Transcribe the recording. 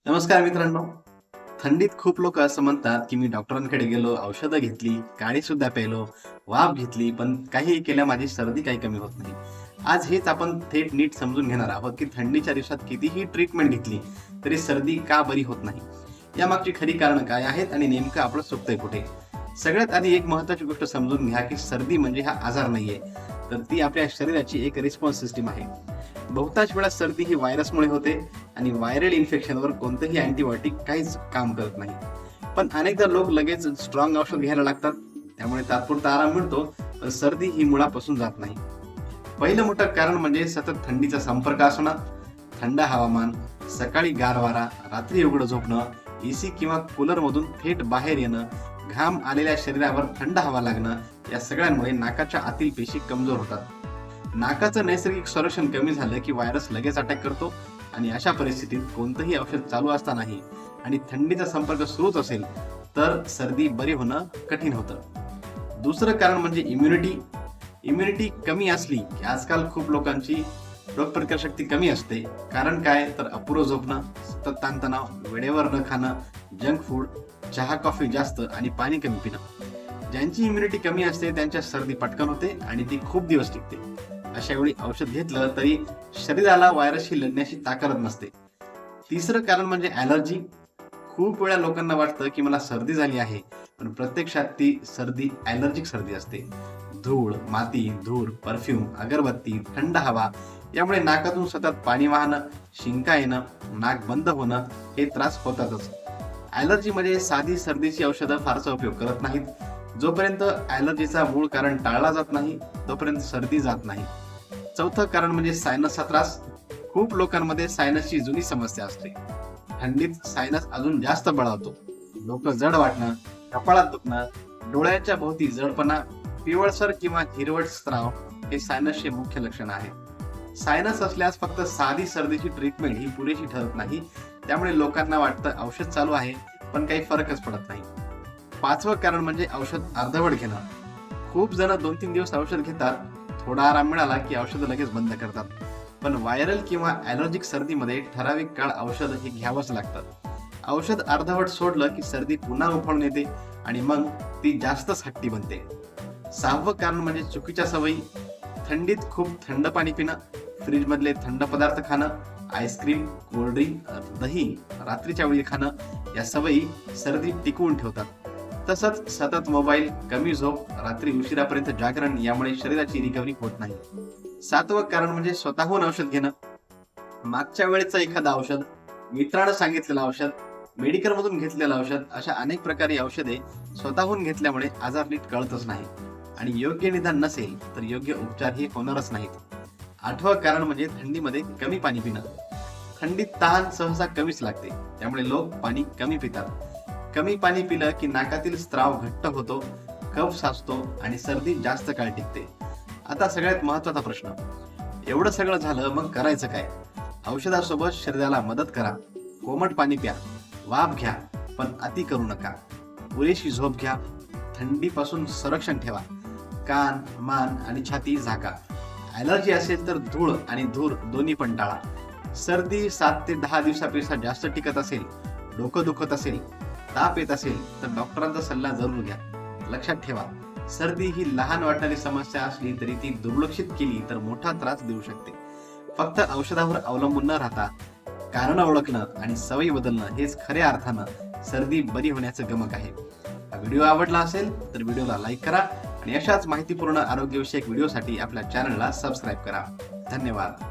नमस्कार मित्रांनो. थंडीत खूप लोक असं म्हणतात की मी डॉक्टरांकडे गेलो, औषधं घेतली, काढी सुद्धा प्यायलो, वाफ घेतली, पण काहीही केल्या माझी सर्दी काही कमी होत नाही. आज हेच आपण थेट नीट समजून घेणार आहोत की थंडीच्या दिवसात कितीही ट्रीटमेंट घेतली तरी सर्दी का बरी होत नाही. यामागची खरी कारणं काय आहेत आणि नेमकं आपलं चुकतंय कुठे. सगळ्यात आधी एक महत्त्वाची गोष्ट समजून घ्या की सर्दी म्हणजे हा आजार नाहीये, तर ती आपल्या शरीराची एक रिस्पॉन्स सिस्टीम आहे. बहुतांश वेळा सर्दी ही व्हायरसमुळे होते आणि व्हायरल इन्फेक्शनवर कोणतंही अँटीबायोटिक काहीच काम करत नाही. पण अनेकदा लोक लगेच स्ट्रॉंग औषध घ्यायला लागतात, त्यामुळे तात्पुरता आराम मिळतो, पण सर्दी ही मुळापासून जात नाही. पहिलं मोठं कारण म्हणजे सतत थंडीचा संपर्क असणं. थंड हवामान, सकाळी गार वारा, रात्री उघडं झोपणं, एसी किंवा कूलर मधून थेट बाहेर येणं, घाम आलेल्या शरीरावर थंड हवा लागणं, या सगळ्यांमुळे नाकाच्या आतील पेशी कमजोर होतात. नाकाचं नैसर्गिक संरक्षण कमी झालं की व्हायरस लगेच अटॅक करतो आणि अशा परिस्थितीत कोणतंही औषध चालू असतानाही आणि थंडीचा संपर्क सुरूच असेल तर सर्दी बरी होणं कठीण होतं. दुसरं कारण म्हणजे इम्युनिटी कमी असली की आजकाल खूप लोकांची रोगप्रतिकार शक्ती कमी असते. कारण काय तर अपुरं झोपणं, सतत ताणतणाव, वेळेवर न खाणं, जंक फूड, चहा कॉफी जास्त आणि पाणी कमी पिणं. ज्यांची इम्युनिटी कमी असते त्यांच्या सर्दी पटकन होते आणि ती खूप दिवस टिकते. अशा वेळी औषध घेतलं तरी शरीराला व्हायरसशी लढण्याची ताकद नसते. तिसरं कारण म्हणजे ॲलर्जी. खूप वेळा लोकांना वाटतं की मला सर्दी झाली आहे, पण प्रत्यक्षात ती सर्दी ॲलर्जिक सर्दी असते. धूळ, माती, धूर, परफ्यूम, अगरबत्ती, थंड हवा यामुळे नाकातून सतत पाणी वाहणं, शिंका येणं, नाक बंद होणं हे त्रास होतातच. ॲलर्जी म्हणजे साधी सर्दीची औषधं फारसा उपयोग करत नाहीत. जोपर्यंत ॲलर्जीचा मूळ कारण टाळला जात नाही तोपर्यंत सर्दी जात नाही. चौथं कारण म्हणजे सायनसचा त्रास. खूप लोकांमध्ये सायनसची जुनी समस्या असते. थंडीत सायनस अजून जास्त बळावतो. डोकं जड वाटणं, कपाळात दुखणं, डोळ्यांच्या भोवती जडपणा, पिवळसर किंवा हिरवट स्त्राव हे सायनसचे मुख्य लक्षण आहे. सायनस असल्यास फक्त साधी सर्दीची ट्रीटमेंट ही पुरेशी ठरत नाही. त्यामुळे लोकांना वाटतं औषध चालू आहे पण काही फरकच पडत नाही. पाचवं कारण म्हणजे औषध अर्धवट घेणं. खूप जण 2-3 दिवस औषध घेतात, थोडा आराम मिळाला की औषध लगेच बंद करतात. पण व्हायरल किंवा ॲलर्जिक सर्दीमध्ये ठराविक काळ औषध हे घ्यावंच लागतं. औषध अर्धवट सोडलं की सर्दी पुन्हा उफाळून येते आणि मग ती जास्तच हट्टी बनते. सहावं कारण म्हणजे चुकीच्या सवयी. थंडीत खूप थंड पाणी पिणं, फ्रीज मधले थंड पदार्थ खाणं, आईस्क्रीम, कोल्ड्रिंक, दही रात्रीच्या वेळी खाणं या सवयी सर्दी टिकवून ठेवतात. तसंच सतत मोबाईल, कमी झोप, रात्री उशिरापर्यंत जागरण यामुळे शरीराची रिकव्हरी होत नाही. सातवं कारण म्हणजे स्वतःहून औषध घेणं. मागच्या वेळेचं एखादं औषध, मित्रानं सांगितलेलं औषध, मेडिकल मधून घेतलेलं औषध अशा अनेक प्रकारे औषधे स्वतःहून घेतल्यामुळे आजार नीट कळतच नाही आणि योग्य निदान नसेल तर योग्य उपचारही होणारच नाहीत. आठवं कारण म्हणजे थंडीमध्ये कमी पाणी पिणं. थंडीत तहान सहसा कमीच लागते, त्यामुळे लोक पाणी कमी पितात. कमी पाणी पिलं की नाकातील स्त्राव घट्ट होतो, कफ साचतो आणि सर्दी जास्त काळ टिकते. आता सगळ्यात महत्वाचा प्रश्न, एवढं सगळं झालं मग करायचं काय? औषधासोबत शरीराला मदत करा. कोमट पाणी प्या, वाफ घ्या, पण अति करू नका. पुरेशी झोप घ्या, थंडीपासून संरक्षण ठेवा. कान, मान आणि छाती झाका. ॲलर्जी असेल तर धूळ आणि धूर दोन्ही पण टाळा. सर्दी 7 ते 10 दिवसापेक्षा जास्त टिकत असेल, डोकं दुखत असेल, ताप येत असेल तर डॉक्टरांचा सल्ला जरूर घ्या. लक्षात ठेवा, सर्दी ही लहान वाटणारी समस्या असली तरी ती दुर्लक्षित केली तर मोठा त्रास देऊ शकते. फक्त औषधावर अवलंबून न राहता कारण ओळखणं आणि सवयी बदलणं हेच खऱ्या अर्थानं सर्दी बरी होण्याचं गमक आहे. हा व्हिडिओ आवडला असेल तर व्हिडिओला लाईक करा आणि अशाच माहितीपूर्ण आरोग्यविषयक व्हिडिओसाठी आपल्या चॅनलला सबस्क्राईब करा. धन्यवाद.